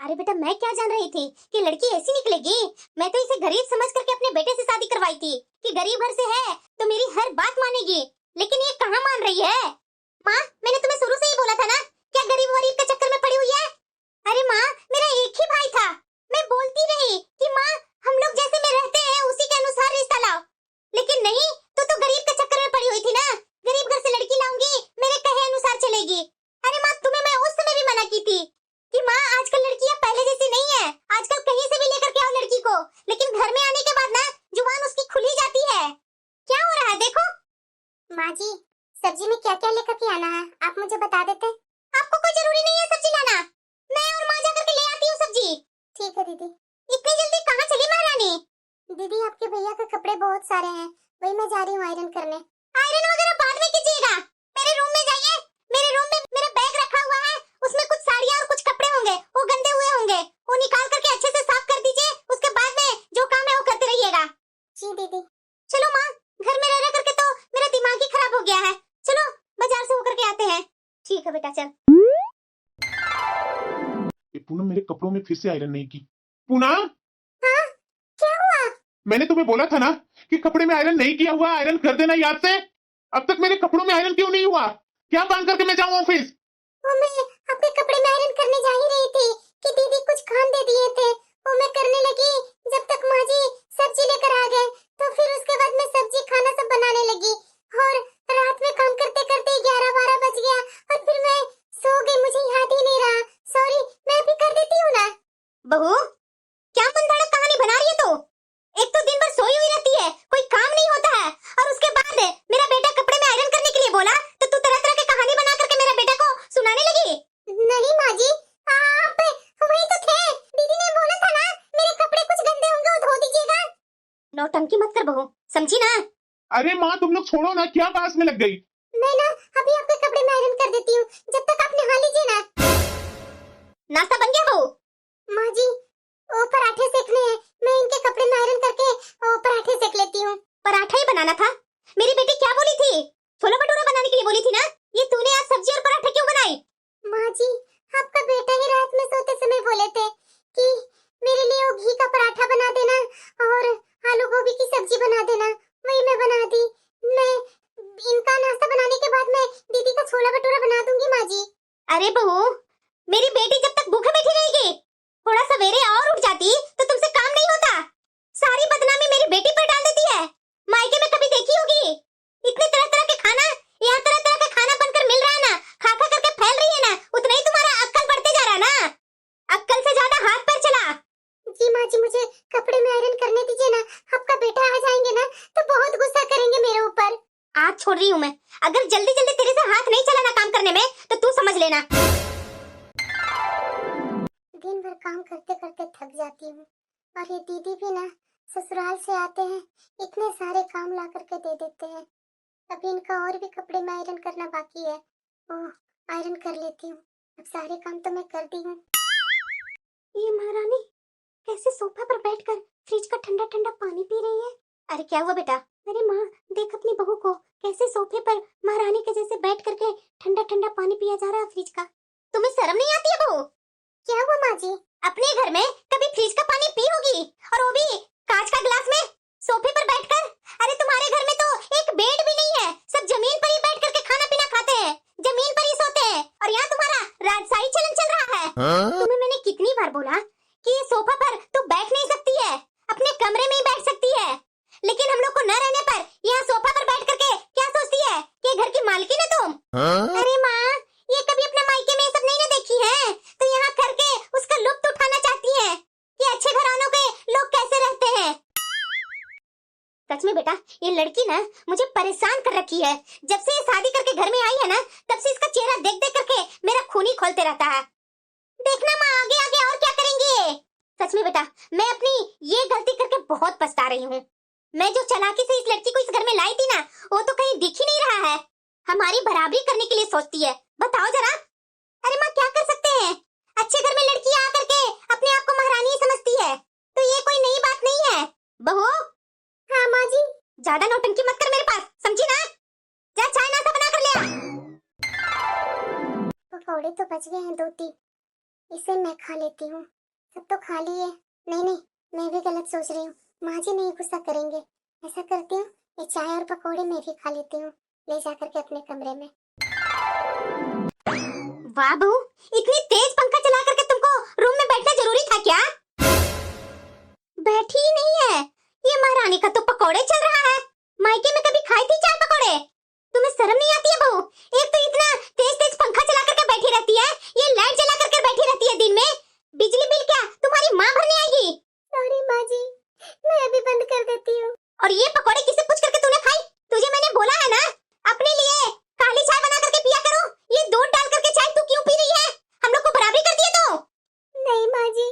अरे बेटा, मैं क्या जान रही थी कि लड़की ऐसी निकलेगी। मैं तो इसे गरीब समझ करके अपने बेटे से शादी करवाई थी कि गरीब घर से है तो मेरी हर बात मानेगी, लेकिन ये कहाँ मान रही है। माँ, मैंने तुम्हें शुरू से ही बोला था ना, क्या गरीब वरीब के चक्कर में पड़ी हुई है। अरे माँ, मेरा एक ही भाई था, मैं बोलती रही कि माँ हम लोग जैसे में रहते हैं उसी के अनुसार रिश्ता लाओ, लेकिन नहीं, तो गरीब के चक्कर में पड़ी हुई थी ना। गरीब घर से लड़की लाऊंगी, मेरे कहे अनुसार चलेगी। अरे माँ, तुम्हें मैं उस समय भी मना की थी कि माँ आजकल लड़कियां पहले जैसी नहीं है, आजकल कहीं से भी लेकर के आओ लड़की को, लेकिन घर में आने के बाद ना जुबान उसकी खुली जाती है। क्या हो रहा है देखो। माँ जी, सब्जी में क्या क्या लेकर के आना है आप मुझे बता देते। आपको कोई जरूरी नहीं है सब्जी लाना, मैं और माँ जाकर के ले आती हूँ सब्जी। ठीक है दीदी। इतनी जल्दी कहाँ चली महारानी? दीदी आपके भैया के कपड़े बहुत सारे हैं, वही मैं जा रही हूँ आयरन करने। आयरन वगैरह बाद में कीजिएगा, मेरे रूम में जाइए। मेरे रूम में मेरा बैग रखा हुआ है, उसमें कुछ साड़ियाँ और कुछ कपड़े होंगे, वो गंदे हुए होंगे, वो निकाल करके अच्छे से साफ कर दीजिए। उसके बाद में जो काम है वो करते रहिएगा। जी दीदी। चलो माँ, घर में रह करके तो मेरा दिमाग ही खराब हो गया है। चलो बाजार से होकर के आते हैं। ठीक है बेटा, चल। पूनम, मेरे कपड़ों में फिर से आयरन नहीं की। पूनम, हाँ, क्या हुआ? मैंने तुम्हें बोला था ना कि कपड़े में आयरन नहीं किया हुआ, आयरन कर देना याद से। अब तक मेरे कपड़ों में आयरन क्यों नहीं हुआ? क्या बांध करके मैं जाऊँ ऑफिस? वो मैं आपके कपड़े में आयरन करने जा ही रही थी कि दीदी कुछ काम दे दिए थे, वो मैं करने लगी जब तक माँ जी सब्जी लेकर आ गए, तो फिर उसके बाद मैं सब्जी खाना सब बनाने लगी और रात में काम करते करते 11-12 बज गया और फिर मैं सो गई, मुझे याद ही नहीं रहा। सॉरी, मैं अभी कर देती हूँ ना। बहू, क्या मनगढ़ंत कहानी बना रही है तू? एक तो दिन भर सोई हुई रहती है, कोई काम नहीं होता है, और उसके बाद मेरा बेटा कपड़े में आयरन करने के लिए बोला तो तू तरह तरह की कहानी बना करके मेरे बेटे को सुनाने लगी। नहीं माँ जी, आप वही तो थे, दीदी ने बोला था ना मेरे कपड़े कुछ गंदे होंगे वो धो दीजिएगा। नौटंकी मत कर बहू, समझी ना? अरे माँ, तुम लोग छोड़ो ना, क्या बात में लग गई? मैं ना अभी आपके कपड़े में आयरन कर देती हूँ, जब तक आप नहा लीजिए ना। नाश्ता बन गया बहू? माँ जी, वो पराठे सेकने हैं, मैं इनके कपड़े में आयरन करके वो पराठे सेक लेती हूँ। पराठा ही बनाना था? मेरी बेटी क्या बोली थी? छोला भटूरा बनाने के लिए बोली थी ना? ये तूने आज सब्जी और पराठे क्यों बनाई? माँ जी, आपका बेटा ही रात में सोते समय बोले थे कि मेरे लिए वो घी का पराठा बना देना और आलू गोभी की सब्जी बना देना, वही मैं बना दी। मैं इनका नाश्ता बनाने के बाद मैं दीदी का छोला भटूरा बना दूंगी माँ जी। अरे बहू, मेरी बेटी जब तक भूखे बैठी रहेगी, थोड़ा सवेरे और उठ जाती तो तुमसे काम नहीं होता। सारी बदनामी मेरी बेटी पर डाल देती है। मायके में कभी देखी होगी इतने तरह तरह के खाना, यहाँ तरह तरह का खाना बनकर मिल रहा है ना, खा खा करके फैल रही है ना, उतना ही तुम्हारा अक्कल बढ़ते जा रहा है ना। अक्कल से ज्यादा हाथ पैर चला। जी माँ जी, मुझे कपड़े में आयरन करने दीजिए ना, आपका बेटा आ जाएंगे ना तो बहुत गुस्सा करेंगे मेरे ऊपर। आज छोड़ रही हूँ मैं, अगर जल्दी जल्दी तेरे से हाथ नहीं चला ना काम करने में तो तू समझ लेना। दिन भर काम करते करते थक जाती हूँ और ये दीदी भी ना ससुराल से आते हैं, इतने सारे काम ला करके दे देते हैं। अभी इनका और भी कपड़े में आयरन करना बाकी है, वो आयरन कर लेती हूँ। अब सारे काम तो मैं कर दी हूँ। ये महारानी कैसे सोफा पर बैठकर फ्रिज का ठंडा ठंडा पानी पी रही है? अरे क्या हुआ बेटा? अरे माँ, देख अपनी बहू को, कैसे सोफे पर महारानी के जैसे बैठ करके ठंडा ठंडा पानी पिया जा रहा है फ्रिज का। तुम्हें शर्म नहीं आती है बहू? क्या हुआ माँ जी? अपने घर में कभी फ्रिज का पानी पी होगी, और वो भी कांच का गिलास में, सोफे पर बैठकर? अरे तुम्हारे घर में तो एक बेड भी नहीं है, सब जमीन पर ही बैठ करके खाना पीना खाते हैं, जमीन पर ही सोते हैं, और यहाँ तुम्हारा राजशाही चलन चल रहा है। तुम्हें मैंने कितनी बार बोला कि ये सोफा पर तू बैठ नहीं सकती है, अपने कमरे में ही बैठ सकती है, लेकिन हम लोग को न रहने पर यहाँ सोफा पर बैठ करके क्या सोचती है कि घर की मालकिन है तुम? अरे माँ, ये कभी अपने मायके में सब नहीं ना देखी है, तो यहाँ करके उसका लुत्फ उठाना चाहती है कि अच्छे घरानों के लोग कैसे रहते हैं। सच में बेटा, ये लड़की ना मुझे परेशान कर रखी है। जब से ये शादी करके घर में आई है ना, तब से इसका चेहरा देख देख करके मेरा खून ही खोलते रहता है। देखना माँ, आगे आगे और क्या करेंगे। सच में बेटा, मैं अपनी ये गलती करके बहुत पछता रही हूँ। मैं जो चालाकी से इस लड़की को इस घर में लाई थी ना, वो तो कहीं दिख ही नहीं रहा है। हमारी बराबरी करने के लिए सोचती है, बताओ जरा। अरे माँ, क्या कर सकते हैं, अच्छे घर में लड़की आकर के अपने आप को महारानी समझती है, तो ये कोई नई बात नहीं है। बहू। हाँ माँ जी। ज्यादा नौटंकी मत कर मेरे पास, समझी ना? जा चाय नाश्ता बना कर ले आ। पकौड़े तो बच गए हैं 2-3, इसे मैं खा लेती हूँ। सब तो खा लिए। नहीं नहीं, मैं भी गलत सोच रही हूँ। माँ जी नहीं गुस्सा करेंगे। ऐसा करती हूँ, ये चाय और पकौड़े मैं भी खा लेती हूँ, ले जा करके अपने कमरे में। वाह बहू, इतनी तेज पंखा चला करके तुमको रूम में बैठना जरूरी था क्या? बैठी ही नहीं है। ये महारानी का तो पकौड़े चल रहा है। मायके में कभी खाई थी चाय पकौड़े? तुम्हें शर्म नहीं आती है बहू? एक तो इतना तेज तेज पंखा चला करके बैठी रहती है, ये लाइट जला करके बैठी रहती है दिन में। बिजली बिल क्या तुम्हारी माँ भरने आएगी? सॉरी माँ जी, मैं अभी बंद कर देती हूँ। और ये पकौड़े किसे पूछ करके तूने खाई? तुझे मैंने बोला है ना अपने लिए काली चाय बना करके पिया करो। ये दूध डाल करके चाय तू क्यों पी रही है? हम लोग को बराबरी कर दिया तो। नहीं माँ जी,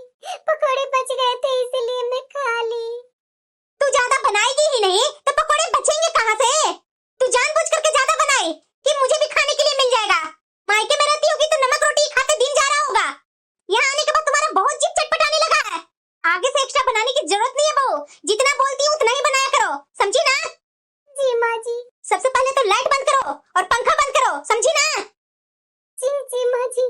पकौड़े बच गए थे इसलिए मैं खा ली। तू ज्यादा बनाएगी ही नहीं तो पकौड़े बचेंगे कहाँ से? तू जानबूझ करके ज्यादा बनाई कि मुझे भी खाने के लिए मिल जाएगा। मायके में रहती होगी तो नमक रोटी खाते दिन जा रहा होगा। यहाँ आने के बाद तुम्हारा बहुत जीभ चटपटाने लगा है। आगे से एक्स्ट्रा बनाने की जरूरत नहीं है बहू, जितना बोलती हूँ उतना ही बनाया करो, समझी ना? जी माँ जी। सबसे पहले तो लाइट बंद करो और पंखा बंद करो, समझी ना? जी जी माँ जी।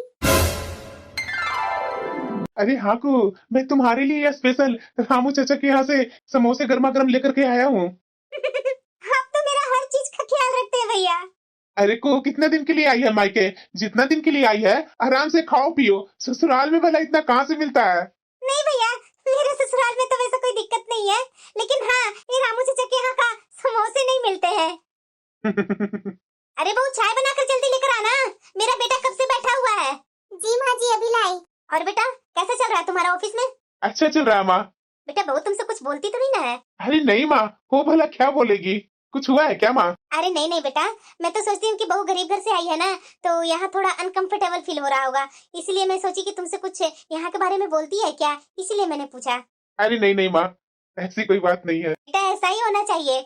अरे हाकू, मैं तुम्हारे लिए यह स्पेशल रामू चाचा के यहाँ से समोसे गर्मा गर्म लेकर के आया हूँ। आप तो मेरा हर चीज का ख्याल रखते हैं भैया। अरे को कितने दिन के लिए आई है मायके? जितना दिन के लिए आई है आराम से खाओ पियो। ससुराल में भला इतना कहाँ से मिलता है? नहीं भैया, मेरे ससुराल में तो वैसा कोई दिक्कत नहीं है, लेकिन हाँ ये रामू चाचा के यहाँ का समोसे नहीं मिलते हैं। अरे बहू चाय बनाकर जल्दी लेकर आना, मेरा बेटा कब से बैठा हुआ है। जी माँ जी, अभी लाई। और बेटा कैसा चल रहा है तुम्हारा ऑफिस में? अच्छा चल रहा है माँ। बेटा बहू तुमसे कुछ बोलती तो नहीं ना है? अरे नहीं माँ, वो भला क्या बोलेगी? कुछ हुआ है क्या माँ? अरे नहीं नहीं बेटा, मैं तो सोचती हूँ कि बहू गरीब घर से आई है ना, तो यहाँ थोड़ा अनकंफर्टेबल फील हो रहा होगा, इसलिए मैं सोची कि तुमसे कुछ यहाँ के बारे में बोलती है क्या, इसीलिए मैंने पूछा। अरे नहीं नहीं माँ, ऐसी कोई बात नहीं है। बेटा ऐसा ही होना चाहिए।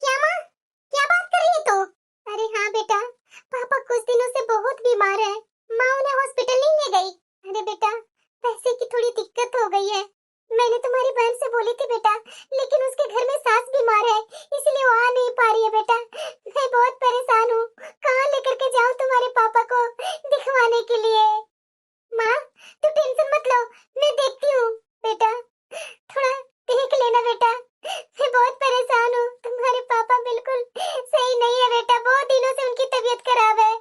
क्या माँ, क्या बात कर रही है तो? अरे हाँ बेटा, पापा कुछ दिनों से बहुत बीमार है, माँ उन्हें हॉस्पिटल नहीं ले गई। अरे बेटा, पैसे की थोड़ी दिक्कत हो गई है। मैंने तुम्हारी बहन से बोली थी बेटा, लेकिन उसके घर में सास बीमार है, इसलिए वो आ नहीं पा रही है बेटा। मैं बहुत परेशान हूँ, कहाँ लेकर के जाऊँ तुम्हारे पापा को दिखवाने के लिए? माँ तू टेंशन मत लो, मैं देखती हूँ बेटा, थोड़ा देख लेना बेटा। मैं बहुत परेशान हूँ, तुम्हारे पापा बिल्कुल सही नहीं है बेटा, बहुत दिनों से उनकी तबीयत खराब है।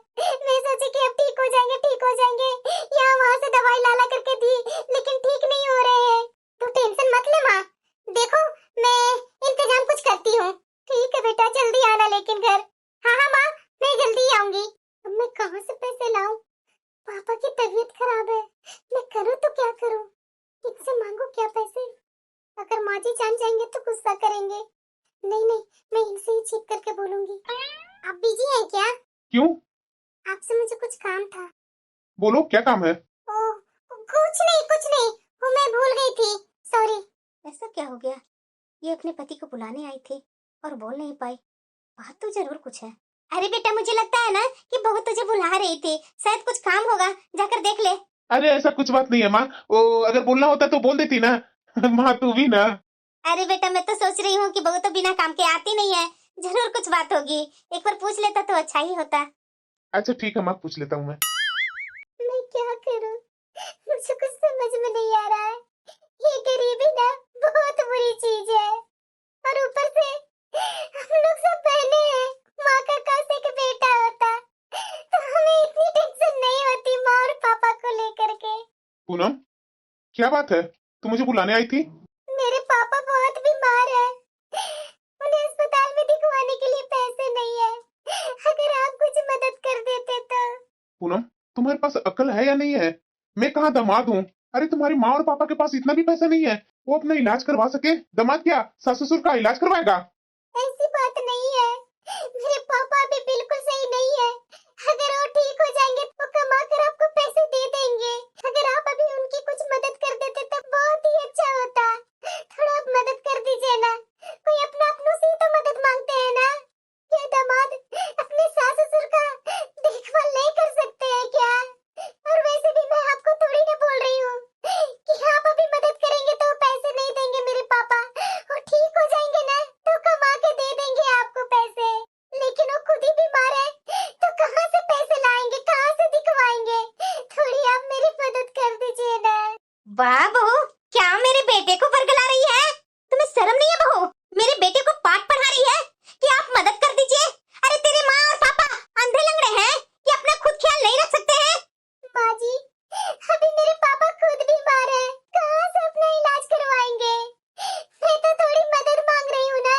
मैं सोची कि अब ठीक हो जाएंगे, ठीक हो जाएंगे, यहाँ वहाँ से दवाई ला ला करके दी, लेकिन ठीक नहीं हो रहे हैं। तू टेंशन मत ले माँ, देखो मैं इंतजाम कुछ करती हूँ। ठीक है बेटा, जल्दी आना लेकिन घर। हाँ हाँ माँ, मैं जल्दी आऊंगी। अब मैं कहाँ से पैसे लाऊं? पापा की तबीयत खराब है, मैं करूँ तो क्या करूँ? इनसे मांगू क्या पैसे? अगर माँ जी जान जाएंगे तो गुस्सा करेंगे। नहीं नहीं, मैं इनसे ही छिप करके बोलूंगी। आप बिजी हैं क्या? क्यों? आपसे मुझे कुछ काम था। बोलो क्या काम है? ओह, कुछ नहीं, वो मैं भूल गई थी, सॉरी। ऐसा क्या हो गया? ये अपने पति को बुलाने आई थी और बोल नहीं पाई, बात तो जरूर कुछ है। अरे बेटा मुझे लगता है ना कि बहू तुझे बुला रही थी, शायद कुछ काम होगा, जाकर देख ले। अरे ऐसा कुछ बात नहीं है माँ, वो अगर बोलना होता तो बोल देती ना। माँ तू भी ना। अरे बेटा मैं तो सोच रही हूँ कि बहू तो बिना काम के आती नहीं है, जरूर कुछ बात होगी, एक बार पूछ लेता तो अच्छा ही होता। अच्छा ठीक है माँ, पूछ लेता हूँ मैं। मैं क्या करूं, मुझे कुछ समझ में नहीं आ रहा है। ये गरीबी ना बहुत बुरी चीज है, और ऊपर से हम लोग सब बहने हैं, माँ का काश एक बेटा होता तो हमें इतनी टेंशन नहीं होती माँ और पापा को लेकर के। पूनम क्या बात है, तू मुझे बुलाने आई थी? मेरे पापा बहुत बीमार है, उन्हें अस्पताल में दिखवाने के लिए पैसे नहीं है, अगर आप कुछ मदद कर देते तो। पूनम तुम्हारे पास अक्ल है या नहीं है? मैं कहाँ दामाद हूँ? अरे तुम्हारी माँ और पापा के पास इतना भी पैसा नहीं है वो अपना इलाज करवा सके? दामाद क्या सास ससुर का इलाज करवाएगा? ऐसी बात नहीं है, मेरे पापा अभी बिल्कुल सही नहीं है, अगर वो ठीक हो जाएंगे तो कमा कर आपको पैसे दे देंगे। अगर आप अभी उनकी कुछ मदद कर देते तो बहुत ही अच्छा होता। थोड़ा आप मदद कर दीजिए ना, कोई अपना अपनों से ही तो मदद मांगते हैं ना। ये दामाद अपने सास ससुर का देखभाल नहीं कर सकते हैं क्या? और वैसे भी मैं आपको थोड़ी ना बोल रही हूँ कि आप अभी मदद करेंगे तो पैसे नहीं देंगे मेरे पापा, और ठीक हो जाएंगे ना तो कमा के दे देंगे आपको पैसे। लेकिन वो खुद ही बीमार है तो कहाँ से पैसे लाएंगे, कहाँ से दिखवाएंगे? थोड़ी वाह बहू, क्या मेरे बेटे को वर्गला रही है? तुम्हें शर्म नहीं है बहू? मेरे बेटे को पाठ पढ़ा रही है कि आप मदद कर दीजिए। अरे तेरे माँ और पापा अंधे लंगड़े हैं कि अपना खुद ख्याल नहीं रख सकते हैं? माँ जी, अभी मेरे पापा खुद बीमार हैं, कहाँ से अपना इलाज करवाएंगे? मैं तो थोड़ी मदद मांग रही हूँ ना,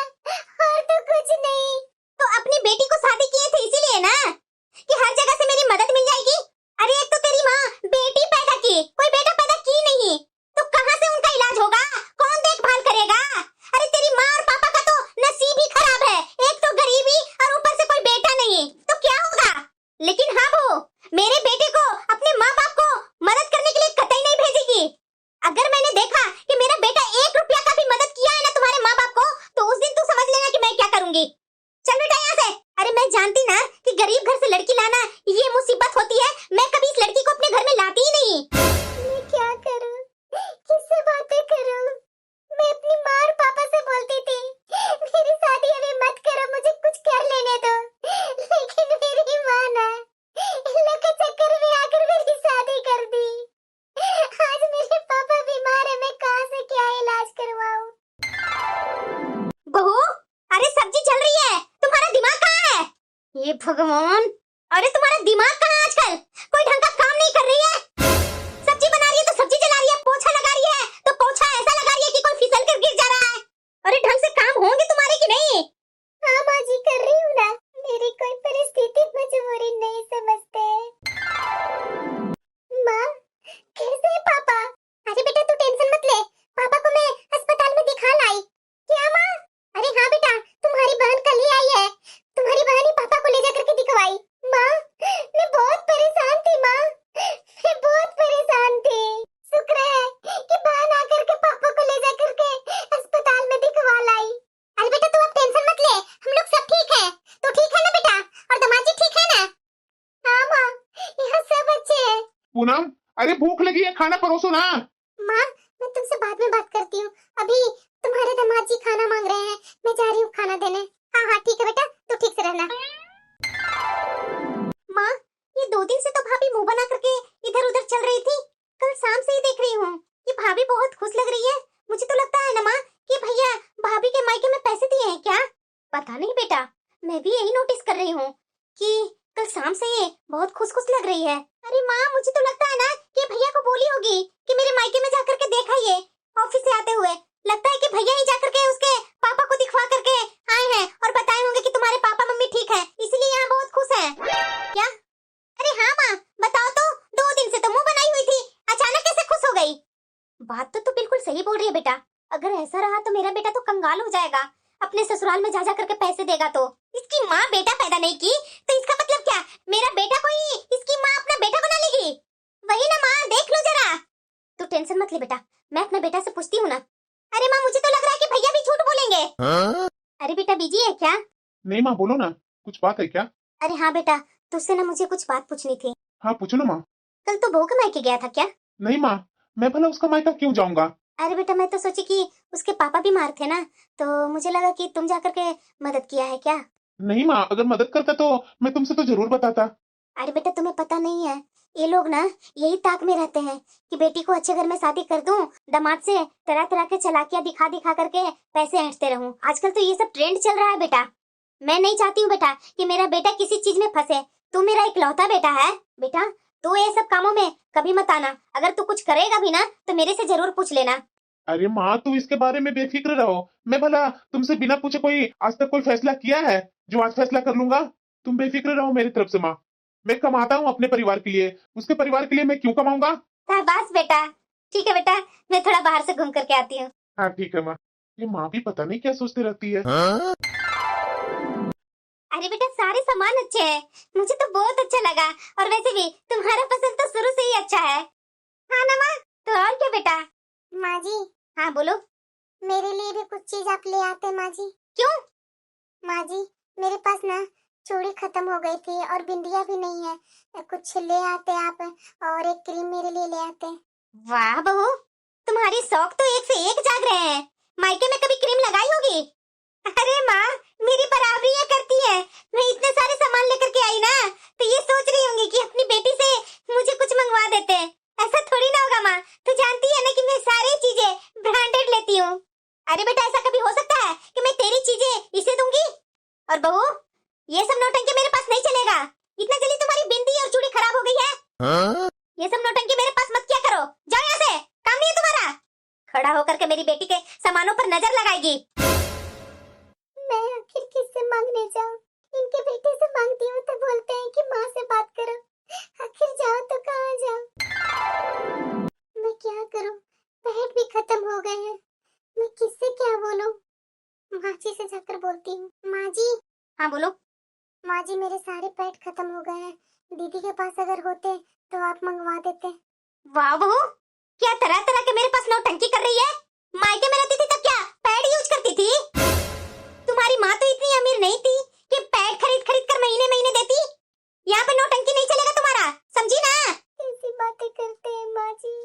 और तो कुछ नहीं। तो अपनी बेटी को शादी किए थे इसीलिए ना कि हर जगह से मेरी मदद मिल जाएगी? अरे एक तो तेरी माँ बेटी पैदा की, कोई बेटा पैदा की नहीं, तो कहाँ से उनका इलाज होगा? कौन देखभाल करेगा? अरे तेरी माँ और पापा का तो नसीब ही खराब है, एक तो गरीबी और ऊपर से कोई बेटा नहीं, तो क्या होगा? लेकिन हाँ वो मेरे बेटे को अपने माँ बाप को मदद करने के लिए कतई नहीं भेजेगी। अगर मैंने देखा कि मेरा बेटा 1 रुपया का भी मदद किया है ना तुम्हारे माँ बाप को, तो उस दिन तू समझ लेना कि मैं क्या करूंगी। चल बेटा यहाँ से। अरे मैं जानती ना कि गरीब घर से लड़की लाना ये मुसीबत होती है, मैं कभी इस लड़की को अपने घर में लाती ही नहीं। मैं क्या करूं? किससे बातें करूं? मैं अपनी माँ और पापा से बोलती थी मेरी शादी अभी मत करो, मुझे कुछ कर लेने दो, लेकिन मेरी माँ ना लोग के चक्कर में आकर मेरी शादी कर दी। आज मेरे पापा बीमार है, मैं कहाँ से क्या इलाज करवाऊं? बहू, अरे सब्जी चल रही है, तुम्हारा दिमाग कहाँ है? ये भगवान, अरे तुम्हारा दिमाग कहाँ है आजकल? कोई ढंग का काम नहीं कर रही है। सब्जी बना रही है तो सब्जी जला रही है, पोछा लगा रही है तो पोछा ऐसा लगा रही है कि कोई फिसल कर गिर जा रहा है। अरे ढंग से काम होंगे तुम्हारे कि नहीं? हाँ माँ जी, कर रही हूँ ना, मेरी कोई परिस्थिति मजबूरी नहीं समझते। माँ, कैसे है पापा? अरे बेटा तू टेंशन मत ले, पापा को मैं अस्पताल में दिखा लाई। क्या माँ? अरे हाँ बेटा, तुम्हारी बहन कल ही आई है, तुम्हारी बहन ही पापा को ले जाकर के दिखवाई। माँ, मैं बहुत परेशान थी माँ, मैं बहुत परेशान थी। शुक्र है कि बहन आकर के पापा को ले जाकर के अस्पताल में दिखवा लाई। अरे बेटा तू अब टेंशन मत ले, हम लोग सब ठीक है। तू ठीक है ना बेटा? और दामाद जी ठीक है ना? हाँ माँ, यहाँ सब अच्छे हैं। पूनम, अरे भूख लगी है, खाना परोसो ना। माँ, मैं तुमसे बाद में बात करती हूँ, अभी तुम्हारे दामाद जी खाना मांग रहे हैं, मैं जा रही हूँ खाना देने। हाँ हाँ ठीक है बेटा, तू ठीक से रहना। माँ, ये 2 दिन से तो भाभी मुंह बना करके इधर उधर चल रही थी, कल शाम से ही देख रही हूँ। ये भाभी बहुत खुश लग रही है, मुझे तो लगता है ना माँ कि भैया भाभी के मायके में पैसे दिए हैं क्या? पता नहीं बेटा, मैं भी यही नोटिस कर रही हूँ कि कल शाम से ये बहुत खुश खुश लग रही है। अरे माँ, मुझे तो लगता है ना कि भैया को बोली होगी कि मेरे मायके में जाकर के देखा ये ऑफिस से आते हुए, लगता है कि भैया ही जाकर के उसके पापा को दिखवा करके आए हैं और बताए होंगे कि तुम्हारे पापा मम्मी ठीक है, इसीलिए यहाँ बहुत खुश हैं। क्या? अरे हाँ माँ, बताओ तो, 2 दिन से तो मुंह बनाई हुई थी, अचानक कैसे खुश हो गई? बात तो तू बिल्कुल सही बोल रही है बेटा, अगर ऐसा रहा तो मेरा बेटा तो कंगाल हो जाएगा, अपने ससुराल में जा करके पैसे देगा तो। इसकी माँ बेटा पैदा नहीं की तो इसका मतलब क्या, मेरा बेटा को ही इसकी माँ अपना बेटा बना लेगी? वही ना माँ, देख लो जरा। तू टेंशन मत ले बेटा, मैं अपने बेटा से पूछती हूँ ना। अरे माँ, मुझे तो लग रहा है कि भैया भी झूठ बोलेंगे। अरे बेटा बिजी है क्या? नहीं माँ, बोलो ना, कुछ बात है क्या? अरे हाँ बेटा, तुझसे ना मुझे कुछ बात पूछनी थी। हाँ पूछो ना माँ। कल तो बहू के मायके गया था क्या? नहीं माँ, मैं भला उसका मायका क्यों जाऊंगा? अरे बेटा, मैं तो सोची कि उसके पापा बीमार थे ना, तो मुझे लगा कि तुम जाकर के मदद किया है क्या? नहीं माँ, अगर मदद करता तो मैं तुमसे तो जरूर बताता। अरे बेटा, तुम्हें पता नहीं है, ये लोग ना यही ताक में रहते हैं कि बेटी को अच्छे घर में शादी कर दूं, दामाद से तरह तरह के चालाकियां दिखा दिखा करके पैसे ऐंठते रहूं। आजकल तो ये सब ट्रेंड चल रहा है बेटा। मैं नहीं चाहती हूँ बेटा कि मेरा बेटा किसी चीज में फंसे। तू मेरा इकलौता बेटा है बेटा, तू ये सब कामों में कभी मत आना। अगर तू कुछ करेगा भी ना तो मेरे से जरूर पूछ लेना। अरे माँ, तू इसके बारे में बेफिक्र रहो, मैं भला तुमसे बिना पूछे कोई आज तक कोई फैसला किया है जो आज फैसला कर लूंगा? तुम बेफिक्र रहो मेरी तरफ से माँ। मैं कमाता हूँ अपने परिवार के लिए, उसके परिवार के लिए मैं क्यों कमाऊंगा? बस बेटा, ठीक है बेटा, मैं थोड़ा बाहर से घूम करके आती हूँ। हाँ ठीक है माँ। ये माँ भी पता नहीं क्या सोचती रहती है। अरे बेटा, सारे सामान अच्छे हैं, मुझे तो बहुत अच्छा लगा, और वैसे भी तुम्हारा पसंद तो शुरू से ही अच्छा है। हाँ ना माँ, तो और क्या बेटा? माँ जी, हाँ बोलो। मेरे लिए भी कुछ चीज आप ले आते माँ जी। क्यों? माँ जी, मेरे पास ना चूड़ी खत्म हो गई थी और बिंदिया भी नहीं है, कुछ ले आते आप, और एक क्रीम मेरे लिए ले आते। वाह बहू, तुम्हारी शौक तो एक से एक जाग रहे हैं। मायके में कभी क्रीम लगाई होगी? अरे माँ, मेरी बराबरी ये करती है, मैं इतने सारे सामान लेकर के आई ना, तो ये सोच रही होंगी कि अपनी बेटी से मुझे कुछ मंगवा देते। ऐसा थोड़ी ना होगा माँ, तू जानती है ना अरे बेटा ऐसा कभी हो सकता है कि मैं तेरी चीजें इसे दूंगी? और बहू ये सब नौटंकी मेरे पास नहीं चलेगा। इतना जल्दी तुम्हारी बिंदी और चूड़ी खराब हो गई है। ये सब नौटंकी मेरे पास मत किया करो, जाओ यहाँ से, काम नहीं है तुम्हारा। खड़ा होकर के मेरी बेटी के सामानों पर नजर लगाएगी। मैं आखिर किससे मांगने जाऊं? इनके बेटे से मांगती हूँ तो बोलते हैं कि माँ से बात करो। आखिर जाओ तो कहाँ जाऊं? मैं क्या करूं? पैड भी खत्म हो गए हैं। मैं किससे क्या बोलूं? माँ जी से जाकर बोलती हूँ। माँ जी, हाँ बोलो। माँ जी मेरे सारे पैड खत्म हो गए हैं। दीदी के पास अगर होते तो आप मंगवा देते। वाह बहू, क्या तरह तरह के मेरे पास नौटंकी कर रही है। मायके में रहती थी तब क्या पैड यूज करती थी? तुम्हारी माँ तो इतनी अमीर नहीं थी कि पैड खरीद खरीद कर महीने महीने देती। यहाँ पे नौटंकी नहीं चलेगा तुम्हारा, समझी ना? ऐसी बातें करते हैं माँ जी।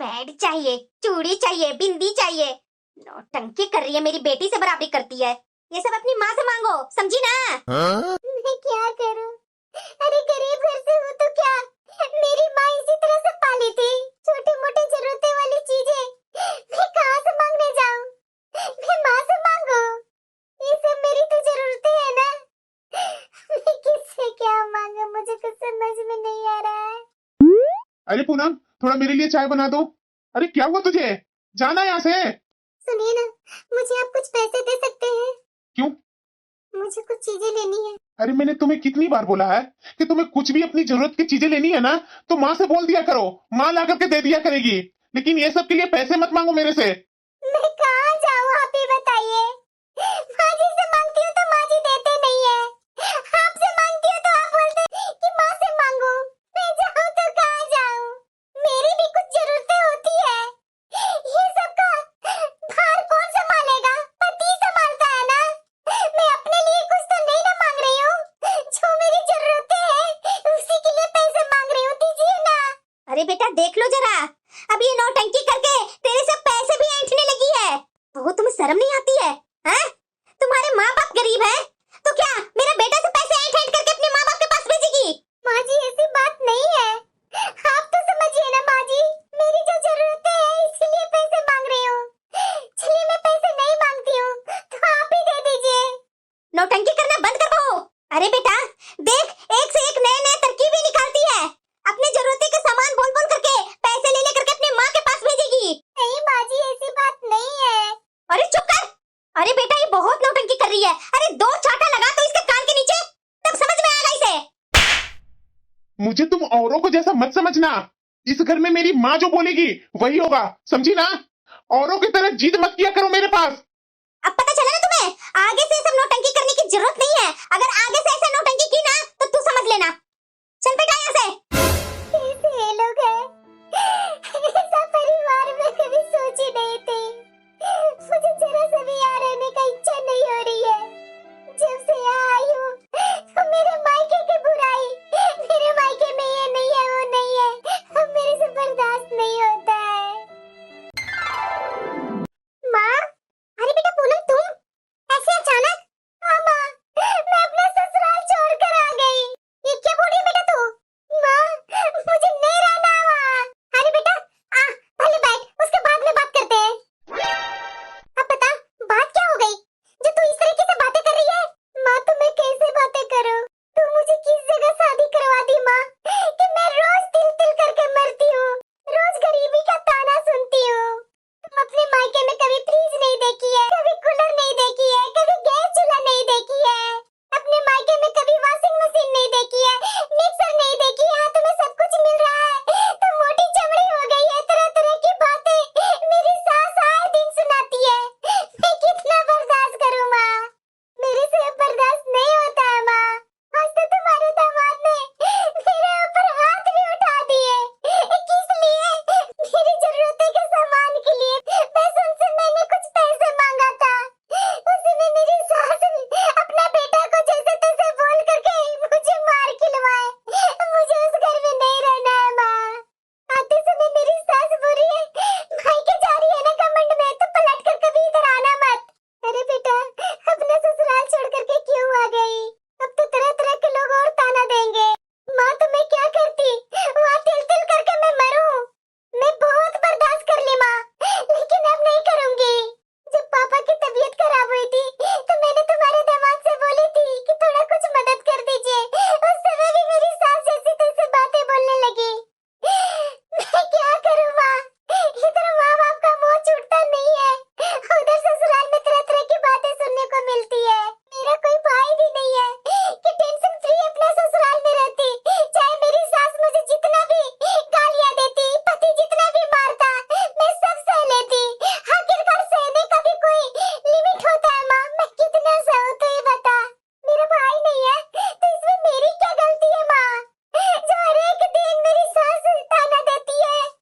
पैड चाहिए, चूड़ी चाहिए, बिंदी चाहिए, नौटंकी कर रही है, मेरी बेटी से बराबरी करती है। ये सब अपनी माँ से मांगो, समझी ना? मैं क्या करूं? अरे गरीब घर से हूँ तो क्या? मेरी माँ इसी तरह से पाली थी। छोटी मोटी जरूरतें वाली चीजें मैं कहाँ से मांगने जाऊं? मैं माँ से मांगू? ये सब मेरी तो जरूरतें है ना। मैं किससे क्या मांगू? मुझे कुछ समझ में नहीं आ रहा है। अरे पूनम थोड़ा मेरे लिए चाय बना दो। अरे क्या हुआ तुझे, जाना यहाँ से। सुनिए ना, मुझे आप कुछ पैसे दे सकते हैं? क्यों? मुझे कुछ चीजें लेनी है। अरे मैंने तुम्हें कितनी बार बोला है कि तुम्हें कुछ भी अपनी जरूरत की चीजें लेनी है ना तो माँ से बोल दिया करो, माँ ला करके दे दिया करेगी। लेकिन ये सब के लिए पैसे मत मांगो मेरे से। मैं कहाँ जाऊँ आप ही बताइए। माँ जी से मांगती हूँ तो माँ जी देते नहीं है। आपसे मांगती हूँ तो आप बोलते कि माँ से मांगो। मैं जाऊँ तो कहाँ जाऊँ? मेरी भी कुछ जरूरतें होती है। ये सब का भार कौन संभालेगा? पति संभालता है ना। मैं अपने लिए कुछ तो नहीं ना मांग रही हूँ। जो मेरी जरूरतें हैं उसी के लिए पैसे मांग रही हूँ, दीजिए ना। अरे बेटा देख लो जरा, अब ये नौटंकी करके तेरे से पैसे भी ऐंठने लगी है। बहू तुम्हें शर्म नहीं आती है? हैं? तुम्हारे माँ बाप गरीब है तो क्या मेरा बेटा से पैसे ऐंठ ऐंठ करके अपने माँ बाप के पास भेजेगी? माँ जी ऐसी बात नहीं है। आप तो समझिए ना माँ जी, मेरी जो जरूरतें हैं इसीलिए पैसे मांग रही हूँ। चलिए मैं पैसे नहीं मांगती हूँ तो आप ही दे दीजिए। नौटंकी करना बंद कर बहू। अरे बेटा देख, एक से एक नए नए तरकीबें निकालती है। अपने जरूरतें के सामान बोल बोल करके पैसे ले ले करके अपने माँ के पास भेजेगी। नहीं माँ जी ऐसी बात नहीं है। अरे चुप कर। अरे बेटा ये बहुत नौटंकी कर रही है। अरे दो चाटा लगा तो इसके कान के नीचे, तब समझ में आएगा इसे। मुझे तुम औरों को जैसा मत समझना। इस घर में मेरी माँ जो बोलेगी वही होगा, समझी ना? औरों की तरह जिद मत किया करो मेरे पास। अब पता चला ना तुम्हें, आगे से ये सब नौटंकी करने की जरूरत नहीं है। अगर आगे से ऐसे नौटंकी की ना तो तू समझ लेना। चल बेटा यहाँ से। कैसे ये लोग हैं? ऐसा परिवार में कभी सोची नहीं थी। मुझे जरा सा भी यहाँ रहने का इच्छा नहीं हो रही है। जब से यहाँ आई हूँ तो मेरे मायके की बुराई, मेरे मायके में ये नहीं है वो नहीं है, अब मेरे से बर्दाश्त नहीं होता है। माँ, अरे बेटा पूनम तुम ऐसे अचानक? हाँ माँ, मैं अपना ससुराल छोड़कर आ गई। ये क्या बोल रही है बेटा तू? माँ, मुझे नहीं रहना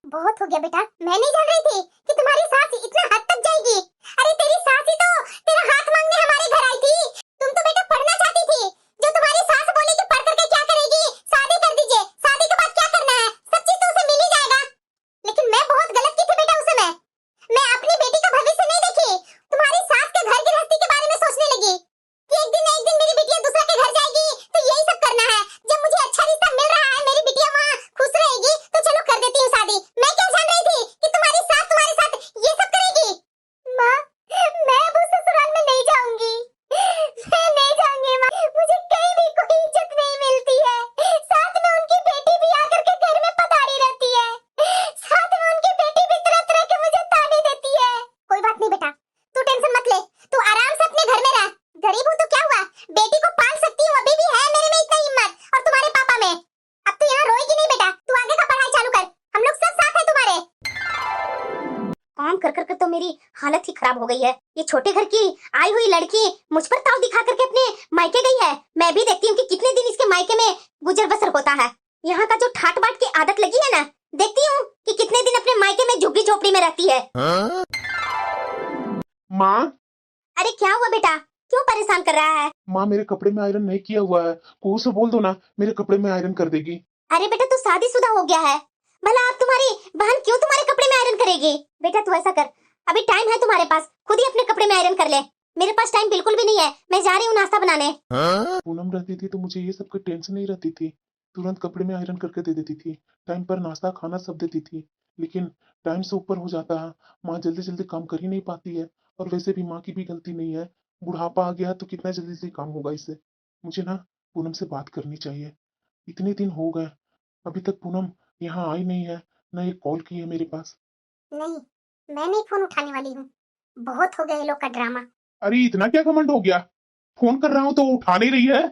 बहुत हो गया बेटा, मैं नहीं जान रही थी कि तुम्हारी सास इतना हद तक जाएगी। अरे तेरी सास ही तो तेरा हाथ मांगने हमारे घर आई थी। तुम तो बेटा पढ़ना चाहती थी, जो तुम्हारी सास बोली कि पढ़ करके क्या करेगी, शादी कर दीजिए, शादी के बाद क्या करना है, सब चीज तो उसे मिल ही जाएगा। लेकिन मैं बहुत गलत की थी बेटा उस समय। मैं अपनी बेटी का भविष्य नहीं देखी, तुम्हारी सास के घर गृहस्थी के बारे में सोचने लगी कि एक दिन न एक दिन मेरी बिटिया दूसरा के घर जाएगी तो यही सब करना है। जब मुझे अच्छा रिश्ता मिल रहा है, मेरी बिटिया वहाँ खुश रहेगी तो चलो कर देती हूँ शादी। मैं क्या जान रही थी कि तुम्हारी सास तुम्हारे साथ ये सब करेगी। माँ, मैं अब उस ससुराल में नहीं जाऊंगी, मैं नहीं जाऊंगी माँ। मुझे कहीं भी कोई इज्जत नहीं मिलती है। साथ में उनकी बेटी भी आकर के घर में पधारी रहती है, साथ में उनकी बेटी भी तरह तरह के मुझे ताने देती है। कोई बात नहीं बेटा, तू टेंशन मत ले, तू आराम से अपने घर में रह। गरीब हूँ तो क्या हुआ, बेटी को पाल सकती हूँ, अभी भी है मेरे में इतना हिम्मत और तुम्हारे पापा में। अब तो यहाँ रोएगी नहीं बेटा, तू आगे का पढ़ाई चालू कर, हम लोग सब साथ हैं तुम्हारे। काम कर कर के तो मेरी हालत ही खराब हो गई है। ये छोटे घर की आई हुई लड़की मुझ पर ताव दिखा करके अपने मायके गई है। मैं भी देखती हूँ कि कितने दिन इसके मायके में गुजर बसर होता है। यहाँ का जो ठाट बाट की आदत लगी है ना, देखती हूँ कि कितने दिन अपने मायके में झुग्गी झोपड़ी में रहती है। माँ, अरे क्या हुआ बेटा, क्यों परेशान कर रहा है? माँ मेरे कपड़े में आयरन नहीं किया हुआ है, को से बोल दो ना, मेरे कपड़े में आयरन कर देगी। अरे बेटा तू शादीशुदा हो गया है, भला अब तुम्हारी बहन क्यों तुम्हारे कपड़े में आयरन करेगी? बेटा तू ऐसा कर, अभी टाइम है तुम्हारे पास, खुद ही अपने कपड़े में आयरन कर ले। मेरे पास टाइम बिल्कुल भी नहीं है, मैं जा रही हूँ नाश्ता बनाने। पूनम रहती थी तो मुझे ये सब की टेंशन नहीं रहती थी, तुरंत कपड़े में आयरन करके दे देती थी, टाइम पर नाश्ता खाना सब देती थी। लेकिन टाइम से ऊपर हो जाता है, माँ जल्दी जल्दी काम कर ही नहीं पाती है। और वैसे भी माँ की भी गलती नहीं है, बुढ़ापा आ गया तो कितना जल्दी से काम होगा इससे। मुझे ना पूनम से बात करनी चाहिए। इतने दिन हो गए, अभी तक पूनम यहाँ आई नहीं है, ना एक कॉल की है मेरे पास। नहीं, मैं नहीं फोन उठाने वाली हूँ, बहुत हो गया ये लोग का ड्रामा। अरे इतना क्या घमंड हो गया, फोन कर रहा हूँ तो उठा नहीं रही है।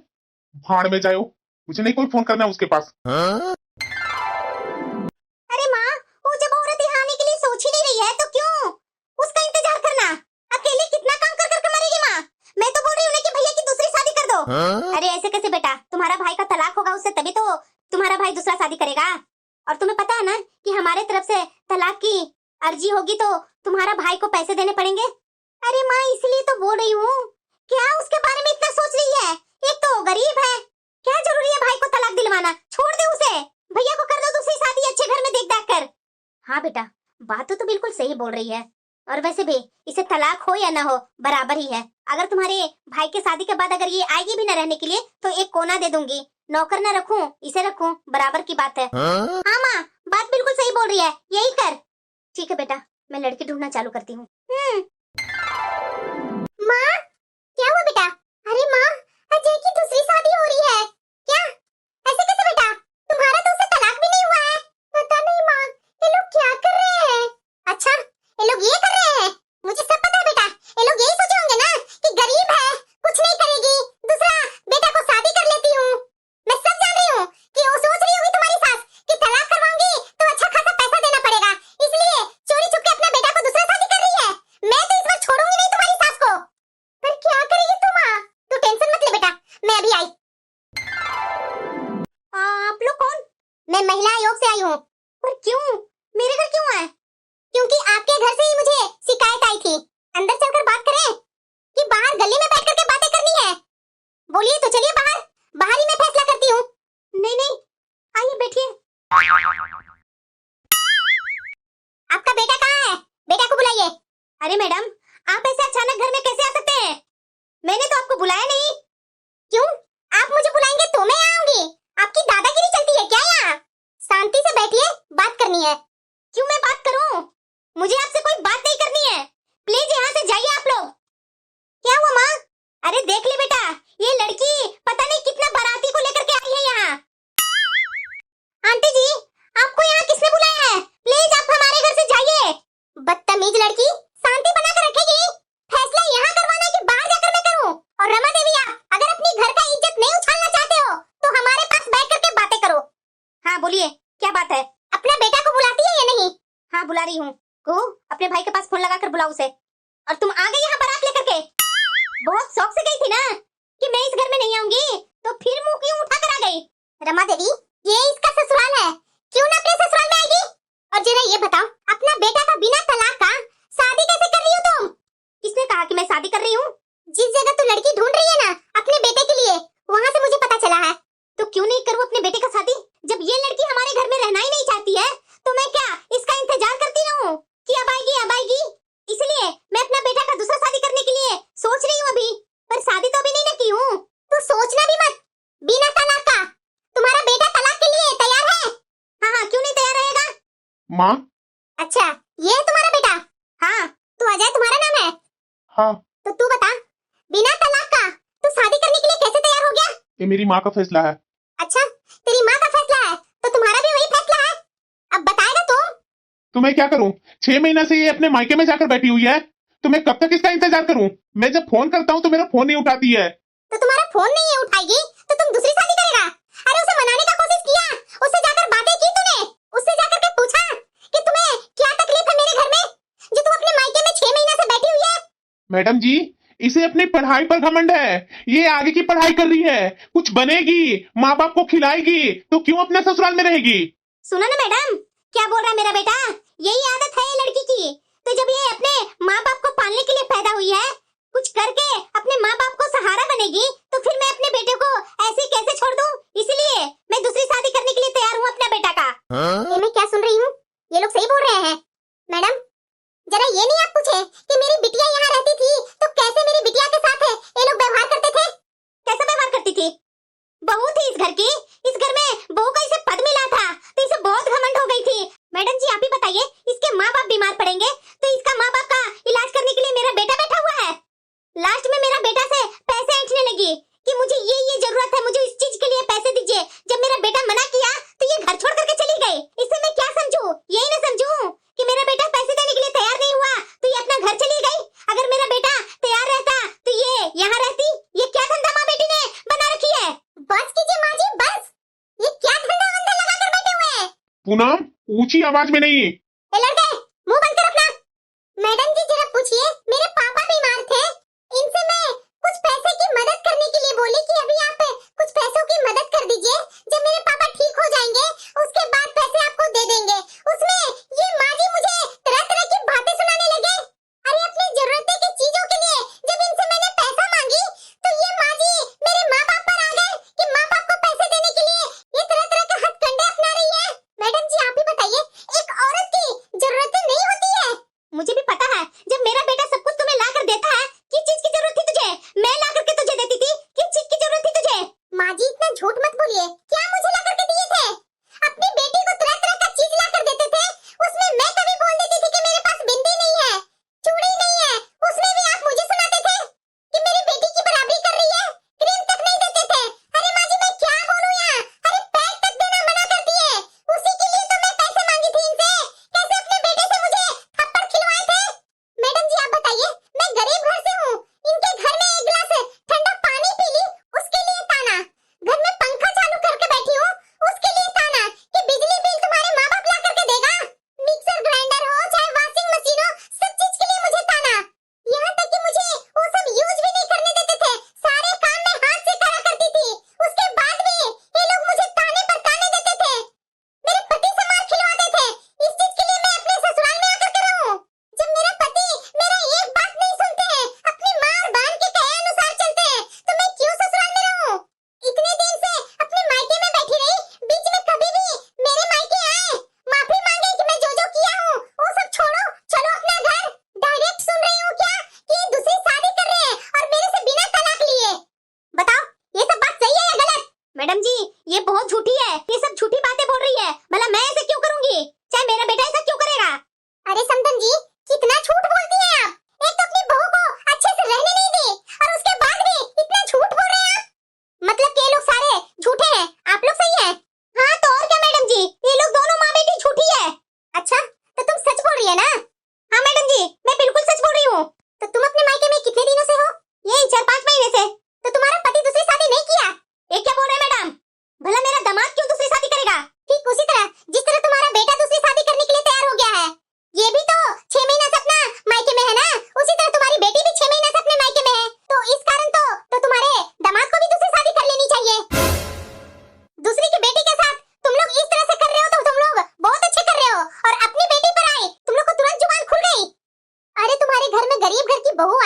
भाड़ में जाओ, मुझे नहीं कोई फोन करना है उसके पास। अरे माँ, वो जब औरत यहाँ आने के लिए सोच ही नहीं रही है तो क्यों उसका इंतजार करना? अकेले कितना काम कर करके मरेगी माँ। मैं तो बोल रही हूँ ना कि भैया की दूसरी शादी कर दो। अरे ऐसे कैसे बेटा, तुम्हारा भाई का तलाक होगा उससे, तभी तो तुम्हारा भाई दूसरा शादी करेगा। और तुम्हें पता है ना कि हमारे तरफ से तलाक की अर्जी होगी तो तुम्हारा भाई को पैसे देने पड़ेंगे। अरे माँ इसलिए तो बोल रही हूँ, क्या उसके बारे में इतना सोच रही है? एक तो गरीब है, क्या जरूरी है भाई को तलाक दिलवाना? छोड़ दे उसे, भैया को कर दो दूसरी शादी अच्छे घर में देख दाख कर। हाँ बेटा, बात तो बिल्कुल सही बोल रही है। और वैसे भी इसे तलाक हो या ना हो बराबर ही है। अगर तुम्हारे भाई के शादी के बाद अगर ये आएगी भी ना रहने के लिए तो एक कोना दे दूंगी, नौकर ना रखूं इसे रखूं, बराबर की बात है। हाँ माँ, बात बिल्कुल सही बोल रही है, यही कर। ठीक है बेटा, मैं लड़की ढूंढना चालू करती हूँ। माँ, क्या हुआ बेटा? अरे माँ, अजय की दूसरी शादी हो रही है क्या? ऐसे कैसे बेटा? तुम्हारा तो उससे तलाक भी नहीं हुआ है। पता नहीं माँ, ये लोग क्या कर रहे हैं? अच्छा, ये लोग ये कर रहे हैं, मुझे सब पता है बेटा। ये लोग यही सोचे होंगे ना कि गरीब है, कुछ नहीं करेगी, दूसरा बेटा को शादी कर लेती हूँ। मैं सब जान रही हूँ कि वो सोच रही होगी तुम्हारी सास कि तलाक करवाऊंगी तो अच्छा खासा पैसा देना पड़ेगा, इसलिए चोरी छुप के अपना बेटा को दूसरा शादी कर रही है। मैं तो इस बार छोड़ूंगी नहीं तुम्हारी सास को। पर क्या करेगी तू माँ? तू टेंशन मत ले बेटा, मैं अभी आई। आप लोग कौन? मैं महिला आयोग से आई हूँ। पर क्यों, मेरे घर क्यों आए? क्योंकि आपके घर से ही मुझे शिकायत आई थी। अंदर चलकर बात करें कि बाहर गली में बैठ करके बातें करनी है? बोलिए तो चलिए बाहर, बाहर ही मैं फैसला करती हूँ। नहीं नहीं, आइए बैठिए। आपका बेटा कहाँ है? बेटा को बुलाइए। अरे मैडम, आप ऐसे अचानक घर में कैसे आ सकते हैं? मैंने तो आपको बुलाया नहीं। क्यों? आप मुझे बुलाएंगे तो मैं आऊंगी? आपकी दादागिरी चलती है क्या यहाँ? शांति से बैठिए, बात करनी है। क्यों मैं बात करूं? मुझे आपसे कोई बात नहीं करनी है, प्लीज यहाँ से जाइए आप लोग। क्या हुआ माँ? अरे देख ले बेटा, ये लड़की पता नहीं कितना बाराती को लेकर के आई है यहाँ। आंटी जी, आपको यहाँ किसने बुलाया है? प्लीज आप हमारे घर से जाइए। बदतमीज लड़की, शांति बना कर रखेगी। फैसला यहाँ करवाना है कि बाहर जाकर मैं करूँ? और रमा देवी, आप अगर अपनी घर का इज्जत नहीं उछालना चाहते हो तो हमारे पास बैठ करके बातें करो। हाँ बोलिए, क्या बात है? अपना बेटा को बुलाती है या नहीं? हाँ बुला रही हूँ। को अपने भाई के पास फोन लगाकर बुलाओ उसे। और तुम आ गई यहाँ बारात लेकर के? बहुत शौक से गई थी ना कि मैं इस घर में नहीं आऊंगी, तो फिर मुंह क्यों उठा कर आ गई? रमा देवी, ये इसका ससुराल है, क्यों ना अपने ससुराल में आएगी? और जरा ये बताओ, अपना बेटा का बिना तलाक का शादी कैसे कर रही हो तुम? किसने कहा कि मैं शादी कर रही हूँ? जिस जगह तू लड़की ढूंढ रही है ना अपने बेटे के लिए, वहाँ से मुझे पता चला है। तो क्यों नहीं करूँ अपने बेटे का शादी? जब ये लड़की हमारे घर में रहना ही नहीं चाहती है तो मैं क्या इसका इंतजार करती रहूं कि अब आएगी अब आएगी? इसलिए मैं अपना बेटा का दूसरा शादी करने के लिए सोच रही हूँ अभी, पर शादी तो अभी नहीं ना की हूँ। तू सोचना भी मत, बिना तलाक का तुम्हारा बेटा तलाक के लिए तैयार है? हाँ हाँ, क्यों नहीं तैयार रहेगा? माँ। अच्छा, ये है तुम्हारा बेटा? हाँ। तू अजय तुम्हारा नाम है? हाँ। तो तू बता, बिना तलाक का तू शादी करने के लिए कैसे तैयार हो गया? ये मेरी माँ का फैसला है। अच्छा, तेरी माँ का फैसला है तो तुम्हारा भी वही फैसला है? अब बताएगा तुम? तो मैं क्या करूँ? 6 महीना से ये अपने मायके में जाकर बैठी हुई है, तो मैं कब तक इसका इंतजार करूँ? मैं जब फोन करता हूँ तो मेरा फोन नहीं उठाती है। तो तुम्हारा फोन नहीं है उठाएगी तो तुम दूसरी शादी करेगा? अरे उसे मनाने का कोशिश किया, उससे जाकर बातें की तूने, उससे जाकर के पूछा कि तुम्हें क्या तकलीफ है मेरे घर में जो तुम अपने मायके में 6 महीना से बैठी हुई है? मैडम जी, इसे अपनी पढ़ाई पर घमंड है। ये आगे की पढ़ाई कर रही है, कुछ बनेगी, माँ बाप को खिलाएगी, तो क्यों अपने ससुराल में रहेगी? सुनो ना मैडम, क्या बोल रहा है मेरा बेटा? यही आदत है ये लड़की की। तो जब ये अपने माँ बाप को पालने के लिए पैदा हुई है, कुछ करके अपने माँ बाप को सहारा बनेगी, तो फिर मैं अपने बेटे को ऐसे ही कैसे छोड़ दूं? इसलिए मैं दूसरी शादी करने के लिए तैयार हूँ अपने बेटा का। ये मैं क्या सुन रही हूँ? ये लोग सही बोल रहे हैं? मैडम, जरा ये नहीं आप पूछे कि मेरी बिटिया यहाँ रहती थी तो कैसे मेरी बिटिया के साथ ये लोग व्यवहार करते थे? कैसा व्यवहार करती थी? बहू थी इस घर की, इस घर में बहू का इसे पद मिला था तो इसे बहुत घमंड हो गई थी। मैडम जी आप ही बताइए, इसके माँ बाप बीमार पड़ेंगे तो इसका माँ बाप का इलाज करने के लिए मेरा बेटा बैठा हुआ है। लास्ट में मेरा बेटा से पैसे ऐंठने लगी कि मुझे ये जरूरत है, मुझे इस चीज के लिए पैसे दीजिए। जब मेरा बेटा मना किया तो ये घर छोड़ करके चली गई। इससे मैं क्या समझूं? यही ना समझूं कि मेरा बेटा पैसे देने के लिए तैयार नहीं हुआ तो ये अपना घर चली गई। अगर मेरा बेटा तैयार रहता तो ये यहाँ रहती। ये क्या धंधा माँ बेटी ने बना रखी है? बस कीजिए माँ जी, बस। ये क्या धंधा वंधा लगा कर बैठे हुए हैं? पूनम, ऊंची आवाज में नहीं। ए लड़के, मुंह बंद कर अपना। मैडम जी जरा पूछिए, मेरे पापा बीमार थे, इनसे मैं कुछ पैसे की मदद करने के लिए बोली कि अभी आप कुछ पैसों की मदद कर दीजिए, जब मेरे पापा ठीक हो जाएंगे उसके बाद पैसे आपको दे देंगे। उसमें ये माँ जी मुझे तरह तरह की बातें सुनाने लगे। अरे अपनी जरूरतें की चीजों के लिए जब इनसे मैंने पैसा मांगी तो ये माँ जी मेरे माँ बाप पर आ गए कि माँ बाप को पैसे देने के लिए ये तरह तरह के हथकंडे अपना रही है। मैडम जी आप ही बताइए, एक औरत की जरूरतें नहीं होती है? मुझे भी पता है, जब मेरा बेटा सब कुछ तुम्हें ला कर देता है, किस चीज की जरूरत थी तुझे? मैं ला करके तुझे देती थी, किस चीज की जरूरत थी तुझे? माँ जी इतना झूठ मत बोलिए, क्या मुझे ला करके दिए थे? अपनी बेटी को तरह तरह का चीज ला कर देते थे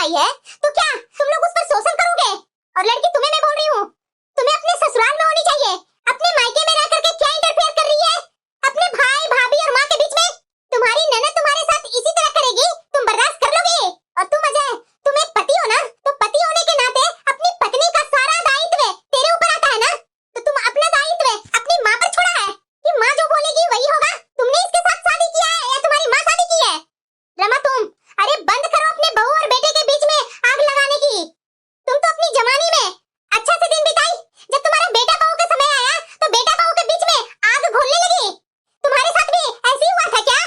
आई है तो क्या तुम लोग उस पर शोषण करोगे? और लड़की तुम्हें मैं बोल रही हूँ, तुम्हें अपने ससुराल में होनी चाहिए। अपने मायके में रह करके क्या इंटरफेयर कर रही है अपने भाई भाभी और माँ के बीच में? तुम्हारी ननद तुम्हारे साथ इसी तरह करेगी, तुम बर्दाश्त कर लोगे? और तुम अजय, तुम एक पति हो ना, तो पति होने के नाते अपनी पत्नी का सारा दायित्व तेरे ऊपर आता है ना, तो तुम अपना दायित्व अपनी माँ पर छोड़ा है कि माँ जो बोलेगी वही होगा? तुमने इसके साथ शादी किया है या तुम्हारी माँ शादी की है? रमा तुम, अरे बंद करो अपने बहू और बेटे के बीच में आग लगाने की। तुम तो अपनी जवानी में अच्छा से दिन बिताई, जब तुम्हारा बेटा बहू का समय आया तो बेटा बहू के बीच में आग घोलने लगी। तुम्हारे साथ भी ऐसे ही हुआ था क्या?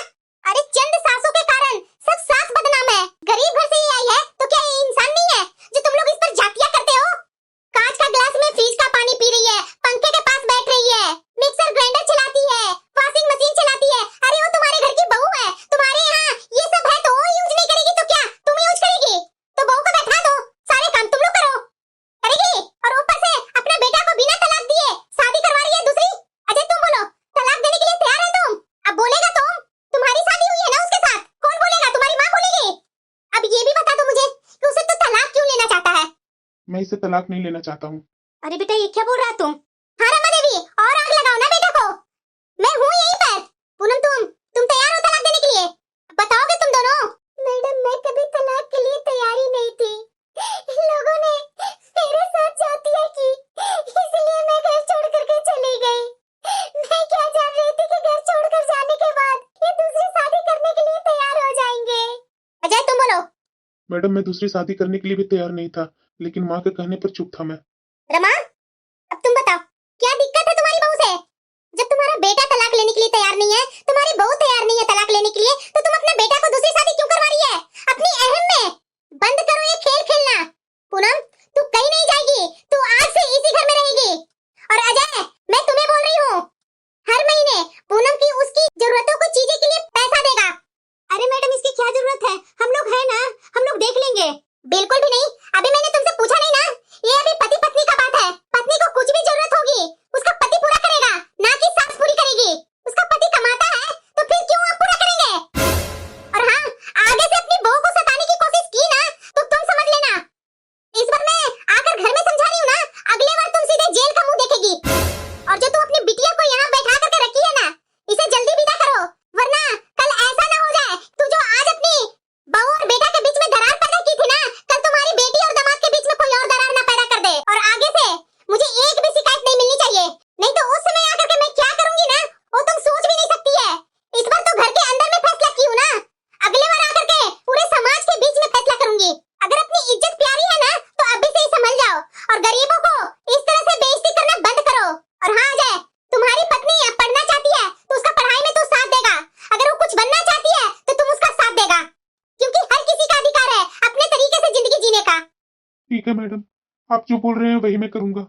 अरे चंद सासों के कारण सब सास बदनाम है। गरीब घर से ही आई है तो क्या ये इंसान नहीं है जो तुम लोग इस पर जातियां करते हो? कांच का गिलास में फ्रिज का पानी पी रही है, पंखे के पास बैठ रही है, मिक्सर ग्राइंडर चलाती है, वॉशिंग मशीन चलाती है। अरे वो तुम्हारे घर की बहू है, तुम्हारे यहाँ ये सब है तो वो यूज नहीं करेगी तो क्या तुम यूज करेगी? तो बहू को बैठा दो, सारे काम तुम लोग करो, करेगी। और ऊपर से अपना बेटा को बिना तलाक दिए शादी करवा रही है दूसरी। अजय तुम बोलो, तलाक देने के लिए तैयार है तुम? अब बोलेगा तुम, तुम्हारी शादी हुई है ना उसके साथ, कौन बोलेगा? तुम्हारी माँ बोलेगी। अब ये भी बता दो मुझे कि उसे तो तलाक क्यों लेना चाहता है? मैं इसे तलाक नहीं लेना चाहता हूँ। अरे बेटा ये क्या बोल रहा तुम? हाँ रमा देवी, और आग लगाओ ना बेटा को, मैं हूँ यहीं पर। पूनम तुम तैयार हो तलाक देने के लिए? बताओगे तुम दोनों? मैडम मैं कभी तलाक के लिए तैयार ही नहीं थी, लोगों ने मेरे साथ जातियां की, इसलिए मैं घर छोड़ करके चली गई। मैं क्या जान रही थी कि घर छोड़कर जाने के बाद ये दूसरी शादी करने के लिए तैयार हो जाएंगे। अजय तुम बोलो। मैडम मैं दूसरी शादी करने के लिए भी तैयार नहीं था, लेकिन माँ के कहने पर चुप था मैं। रमा अब तुम बताओ, क्या दिक्कत है तुम्हारी बहू से? जब तुम्हारा बेटा तलाक लेने के लिए तैयार नहीं है, तुम्हारी बहू तैयार नहीं है तलाक लेने के लिए, तो तुम अपने बेटा को दूसरी शादी क्यों करवा रही है अपनी अहम में? बंद करो ये खेल खेलना। पूनम तू कहीं नहीं जाएगी, तू आज से इसी घर में रहेगी। और अजय मैं तुम्हें बोल रही हूँ, हर महीने पूनम की उसकी जरूरतों को चीजें के लिए पैसा देगा। अरे मैडम इसकी क्या जरूरत है, हम लोग है ना, हम लोग देख लेंगे। बिल्कुल भी नहीं, अभी मैंने तुमसे पूछा नहीं ना, ये अभी पति पत्नी का बात है। पत्नी को कुछ भी जरूरत होगी उसका पति पूरा करेगा, ना कि सास पूरी करेगी। उसका पति कमाता है तो फिर क्यों आप पूरा करेंगे? और हाँ, आगे से अपनी बहू को सताने की कोशिश की ना तो तुम समझ लेना, इस बार मैं आकर घर में समझा रही हूँ ना, अगले बार तुम सीधे जेल का मुंह देखेगी। और जो तुम अपनी बिटिया को यहाँ बैठा करके रखी है ना, इसे जल्दी विदा करो, वरना कल ऐसा ना हो जाए तू जो आज अपनी बहू और बेटा के बीच में दरार पैदा की थी ना, कल तुम्हारी बेटी और दामाद के बीच में कोई और दरार ना पैदा कर दे। और आगे से मुझे एक भी शिकायत नहीं मिलनी चाहिए, नहीं तो उस समय आकर के मैं क्या करूंगी ना वो तुम सोच भी नहीं सकती है। इस बार तो घर के अंदर में फैसला की हूँ ना, अगले बार आकर के पूरे समाज के बीच में फैसला करूंगी। अगर अपनी इज्जत प्यारी है ना तो अभी से ही संभल जाओ और गरीबों को इस तरह से बेइज्जती करना बंद करो। और हाँ अजय, तुम्हारी पत्नी पढ़ना चाहती है तो उसका पढ़ाई में तो साथ देगा, अगर वो कुछ बनना चाहती है तो तुम उसका साथ देगा, क्योंकि हर किसी का अधिकार है अपने तरीके से जिंदगी जीने का। ठीक है मैडम, आप जो बोल रहे हैं वही मैं करूँगा।